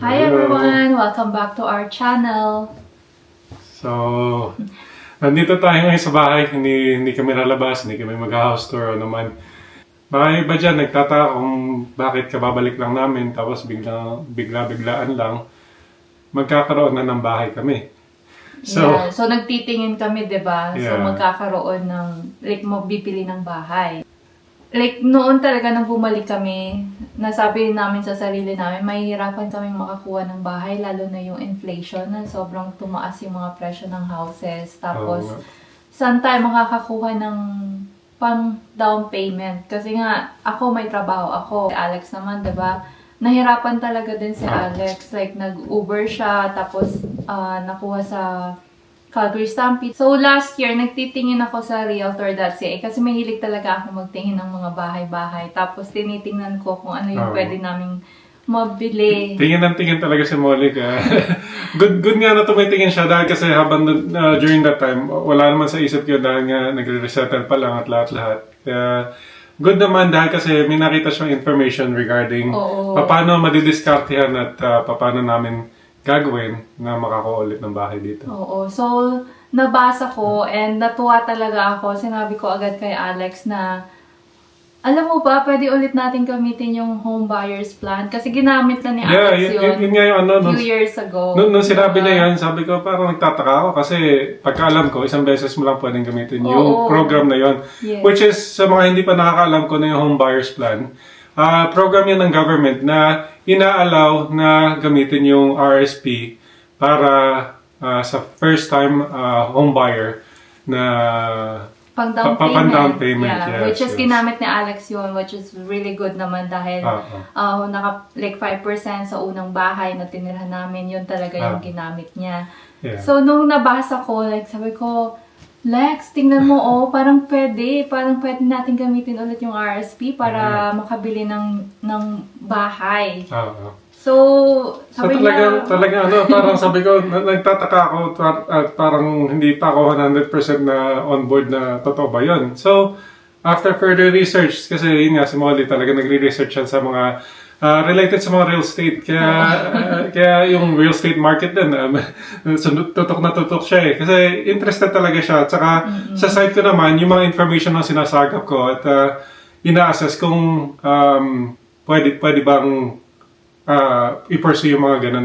Hi everyone! Welcome back to our channel. So, nandito tayo ngayon sa bahay. Hindi kami lalabas, hindi kami mag-house tour o naman. Baka iba dyan, nagtataka kung bakit kababalik lang namin tapos bigla-biglaan lang magkakaroon na ng bahay kami. So nagtitingin kami, 'di ba? So Yeah. magkakaroon ng bibili ng bahay. Noon talaga nang bumalik kami, nasabi namin sa sarili namin, mahihirapan kaming makakuha ng bahay, lalo na yung inflation, na sobrang tumaas yung mga presyo ng houses. Tapos, saan tayo makakakuha ng pang down payment? Kasi nga, ako may trabaho ako. Si Alex naman, 'di ba? Nahirapan talaga din si Alex. Like, nag-Uber siya, tapos nakuha sa Calgary Stampede. So, last year, nagtitingin ako sa Realtor.ca kasi mahilig talaga ako magtingin ng mga bahay-bahay. Tapos, tinitingnan ko kung ano yung pwede naming mabili. Tingin talaga si Molly. Good nga na tumitingin siya dahil kasi habang during that time, wala naman sa isip ko dahil nga nagre-resettle pa lang at lahat-lahat. Kaya, good naman dahil kasi may nakita siyang information regarding paano madidiskartehan at paano namin gagawin na makakuha ulit ng bahay dito. Oo. So, nabasa ko and natuwa talaga ako. Sinabi ko agad kay Alex na, alam mo ba, pwede ulit natin gamitin yung home buyer's plan. Kasi ginamit na ni Alex yun nga yung few years ago. Nung sinabi niya yan, sabi ko parang nagtataka ako kasi pagkaalam ko, isang beses mo lang pwedeng gamitin yung program na yon. Yes. Which is, sa mga hindi pa nakakaalam ko na yung home buyer's plan, program yan ng government na ina-allow na gamitin yung RSP para sa first time home buyer na Pang-down payment. yes, Which is ginamit ni Alex yun, which is really good naman dahil like 5% sa unang bahay na tinirhan namin, yun talaga yung ginamit niya. Yeah. So, nung nabasa ko, like sabi ko, Lex, tingnan mo, parang pwede natin gamitin ulit yung RSP para makabili ng bahay. So, sabi niya, talagang parang sabi ko, nagtataka ako, parang hindi pa ako 100% na on board na totoo ba yun. So, after further research, kasi yun nga, si Molly talaga nagre-research yan sa mga related sa mga real estate. Kaya yung real estate market din, tutok na tutok siya eh. Kasi interested talaga siya. At saka sa site ko naman, yung mga information na sinasagap ko at ina-assess kung pwede bang i-pursue yung mga ganun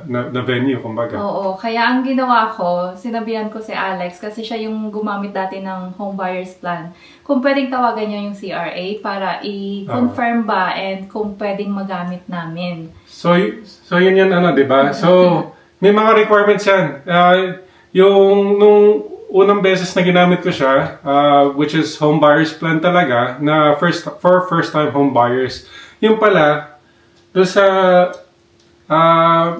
na venue, kumbaga. Oo, kaya ang ginawa ko, sinabihan ko si Alex kasi siya yung gumamit dati ng home buyer's plan. Kung pwedeng tawagan niya yung CRA para i-confirm ba and kung pwedeng magamit namin. So yun yan, di ba? So, may mga requirements yan. Nung unang beses na ginamit ko siya, which is home buyer's plan talaga, na for first-time home buyers, yung pala, doon sa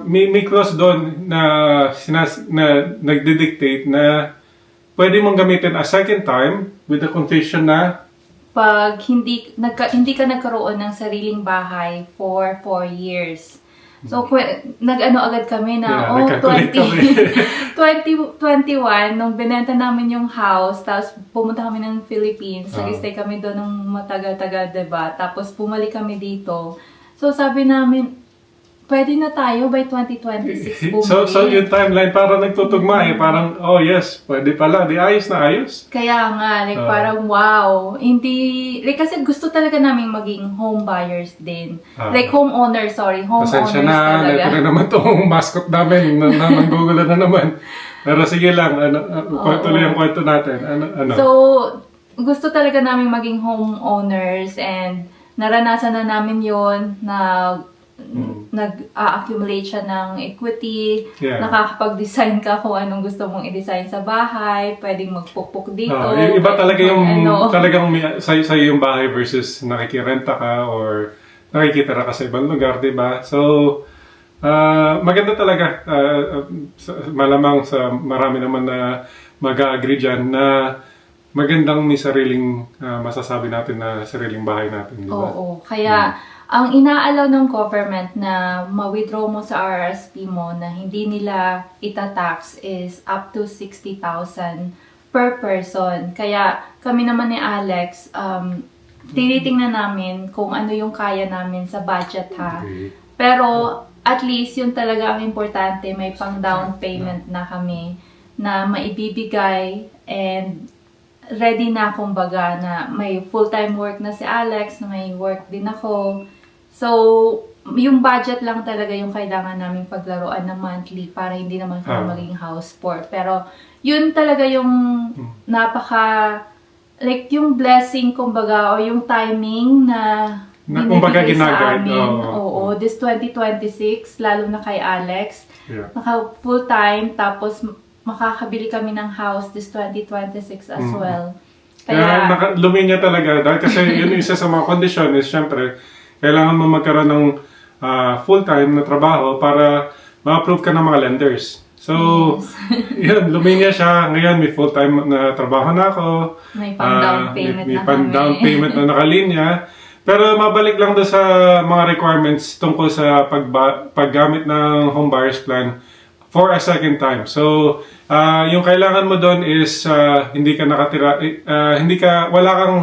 may clause doon na nagdidictate na pwede mong gamitin a second time with the condition na pag hindi ka nagkaroon ng sariling bahay for 4 years. So, agad kami na, 2021, nung binenta namin yung house, tapos pumunta kami ng Philippines, nag-stay kami doon ng matagal-tagal, diba? Tapos bumalik kami dito. So, sabi namin, pwede na tayo by 2026 bumili. So yung timeline parang nagtutugma eh. Parang, yes, pwede pala. Di ayos na ayos. Kaya nga, parang wow. Hindi, kasi gusto talaga namin maging home buyers din. Homeowners Pasensya na, talaga. ito na naman itong mascot namin. Nanggugulo na naman. Pero sige lang, tuloy ang kwento natin. So, gusto talaga namin maging homeowners and naranasan na namin yon na nag-accumulate siya ng equity, nakakapag-design ka kung anong gusto mong i-design sa bahay, pwedeng magpukpuk dito. Iba talaga yung talagang sa'yo yung bahay versus nakikirenta ka or nakikitira ka sa ibang lugar, di ba? So, maganda talaga. Malamang sa marami naman na mag-agree dyan na magandang may sariling masasabi natin na sariling bahay natin, di ba? Oo. Kaya, ang inaalaw ng government na ma-withdraw mo sa RRSP mo na hindi nila itatax is up to 60,000 per person. Kaya, kami naman ni Alex, tinitingnan namin kung ano yung kaya namin sa budget ha. Okay. Pero at least yun talaga ang importante, may pang down payment na kami na maibibigay and ready na kumbaga na may full-time work na si Alex, na may work din ako. So, yung budget lang talaga yung kailangan naming paglaruan ng monthly para hindi naman kami maging house poor. Pero yun talaga yung like yung blessing kumbaga o yung timing na kumbaga binibigay sa ginaguide. amin. Oo, this 2026, lalo na kay Alex. Yeah. Naka full-time, tapos makakabili kami ng house this 2026 as well. Kaya luminya talaga. Dahil kasi yun isa sa mga kondisyon is syempre, kailangan mo magkaroon ng full-time na trabaho para ma-approve ka ng mga lenders. So, yun, luminya siya. Ngayon, may full-time na trabaho na ako. May pang-down payment may na pang-down kami. payment na nakalinya. Pero mabalik lang doon sa mga requirements tungkol sa paggamit ng home buyer's plan for a second time. So, yung kailangan mo doon is hindi ka nakatira, wala kang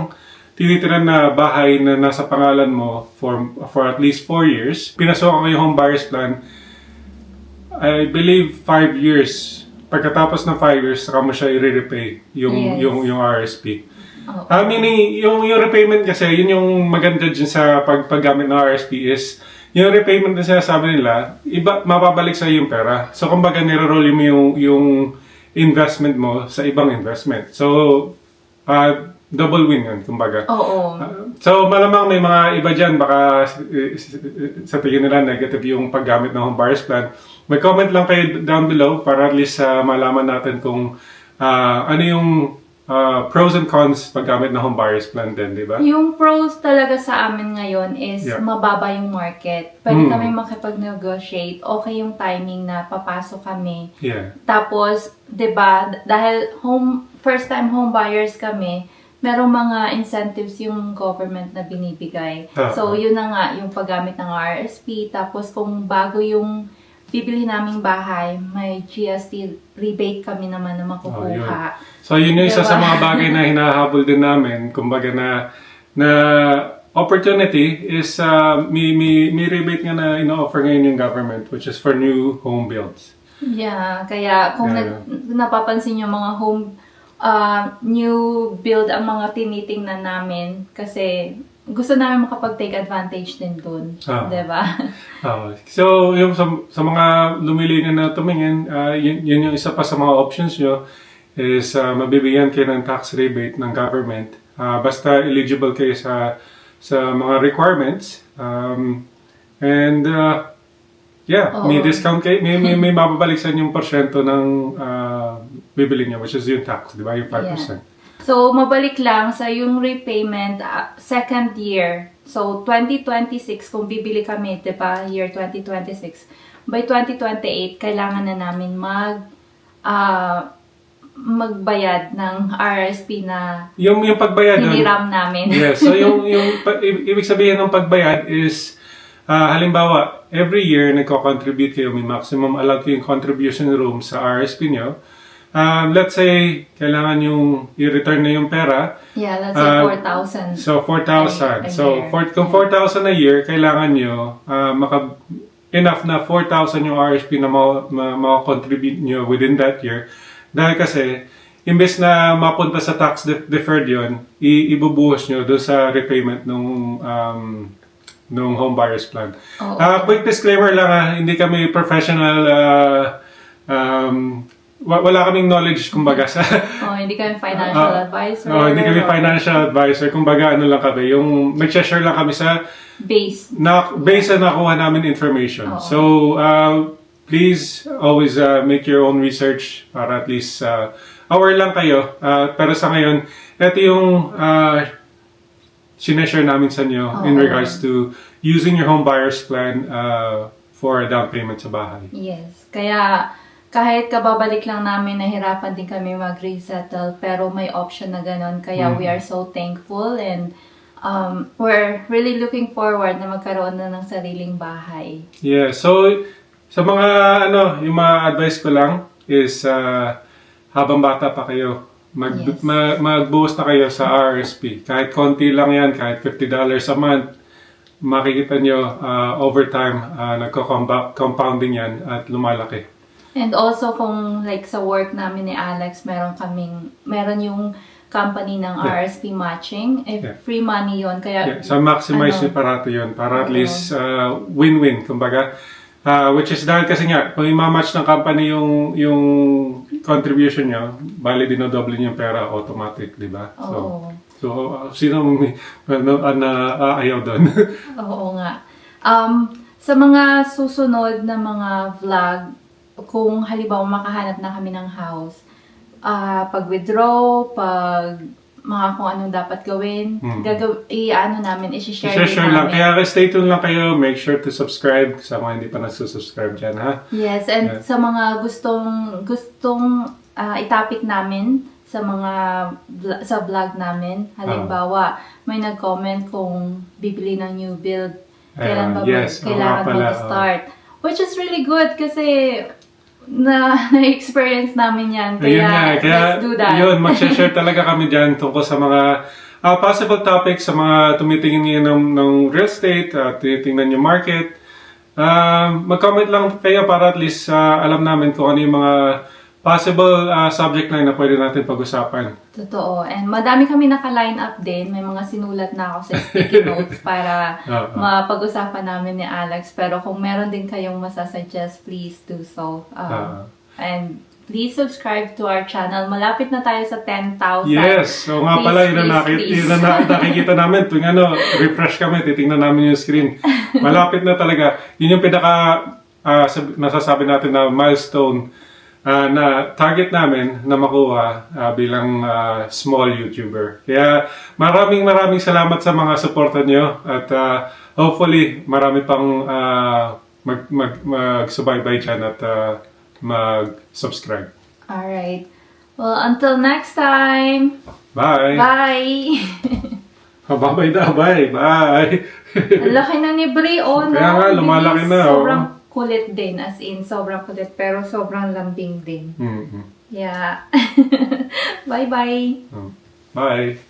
tinitiran na bahay na nasa pangalan mo for at least 4 years. Pinasukan ko yung home buyer's plan, I believe 5 years. Pagkatapos ng 5 years, saka mo siya i-repay yung RSP. Meaning, yung repayment kasi, yun yung maganda dyan sa paggamit ng RSP is, yung repayment na sinasabi nila, mapabalik sa yung pera. So, kumbaga, nire-roll mo yung investment mo sa ibang investment. So, double win yun, kumbaga. Oo. So, malamang may mga iba dyan, baka sa tingin nila negative yung paggamit ng home buyer's plan. May comment lang kayo down below para at least malaman natin kung ano yung pros and cons paggamit ng home buyer's plan din, di ba? Yung pros talaga sa amin ngayon is mababa yung market. Pwede kami makipag-negotiate. Okay yung timing na papasok kami. Yeah. Tapos, di ba, dahil first-time home buyers kami, merong mga incentives yung government na binibigay. So, yun na nga, yung paggamit ng RSP. Tapos, kung bago yung bibili naming bahay, may GST rebate kami naman na makukuha. So, yun yung isa sa mga bagay na hinahabol din namin. Kumbaga na opportunity is may rebate nga na ino-offer ngayon yung government, which is for new home builds. Yeah, kaya kung napapansin yung mga new build ang mga tinitingnan namin kasi gusto namin makapag-take advantage din dun. Diba? So, yung sa mga lumilinya na tumingin, yun yung isa pa sa mga options nyo is mabibigyan kayo ng tax rebate ng government. Basta eligible kayo sa mga requirements. May discount kayo, may mababalik sa inyong porsyento ng bibili nyo, which is yung tax, di ba? Yung 5%. Yeah. So, mabalik lang sa yung repayment, second year. So, 2026, kung bibili kami, di ba, year 2026, by 2028, kailangan na namin magbayad ng RSP na yung pagbayad hiniram namin. Yes, so yung ibig sabihin ng pagbayad is, halimbawa, every year, nagko-contribute kayo, may maximum allowed kayong contribution room sa RSP nyo. Let's say, kailangan yung i-return na yung pera. Yeah, let's say 4,000. So, 4,000. So, kung 4,000 a year, kailangan nyo enough na 4,000 yung RSP na makakontribute nyo within that year. Dahil kasi, imbes na mapunta sa tax deferred yun, ibubuhos nyo doon sa repayment nung home buyer's plan. Quick disclaimer lang, hindi kami professional wala kaming knowledge kumbaga sa hindi kami financial advisor. Hindi kami financial advisor. Kumbaga ano lang kami, yung mag-share lang kami sa base na nakuha namin information. So please always make your own research para at least aware lang kayo. Pero sa ngayon, ito yung sineshare namin sa inyo in regards to using your home buyer's plan for a down payment sa bahay. Yes. Kaya kahit kababalik lang namin, nahirapan din kami mag-resettle, pero may option na ganun. Kaya we are so thankful and we're really looking forward na magkaroon na ng sariling bahay. Yeah, so sa mga yung mga advice ko lang is habang bata pa kayo, magbuhos na kayo sa RSP. Kahit konti lang yan, kahit $50 a month, makikita nyo over time, nagko-compounding yan at lumalaki. And also kung like sa work namin ni Alex, meron yung company ng RSP matching. Free money yon kaya So maximize nyo parati yun para at least win-win, kumbaga. Which is dahil kasi nga, kung i-match ng company yung contribution nyo, bali dinodoble nyo yung pera automatic, di ba? So, sino ayaw doon? Oo nga. Sa mga susunod na mga vlog, kung halimbawa makahanap na kami ng house, pag-withdraw, mga kung anong dapat gawin, i-share din lang. namin. Kaya stay tuned lang kayo. Make sure to subscribe sa mga hindi pa nagsusubscribe dyan, ha? Yes, and sa mga gustong itapik namin sa vlog namin, halimbawa, may nag-comment kung bibili ng new build, kailan ba kailangan mag-start. Which is really good kasi na-experience namin yan. Kaya let's do that. Yun, mag-share talaga kami dyan tungkol sa mga possible topics sa mga tumitingin ngayon ng real estate, tinitingnan yung market. Mag-comment lang kayo para at least alam namin kung ano yung mga possible subject line na pwede natin pag-usapan. Totoo. And madami kami naka-line up din. May mga sinulat na ako sa sticky notes para mapag-usapan namin ni Alex. Pero kung meron din kayong masasuggest, please do so. And please subscribe to our channel. Malapit na tayo sa 10,000. Yes. So nga pala, yun na nakikita namin. Tuwing refresh kami, titingnan namin yung screen. Malapit na talaga. Yun yung nasasabi natin na milestone na target namin na makuha bilang small YouTuber. Kaya maraming salamat sa mga suporta nyo at hopefully marami pang mag-subaybay dyan at mag-subscribe. Alright. Well, until next time. Bye! Bye! Bye na, bye! Bye! Ang laki na ni Bri, no? Kaya nga, lumalaki na. Sobrang kulit din, as in, sobrang kulit, pero sobrang lambing din. Mm-hmm. Yeah. Bye-bye! Bye!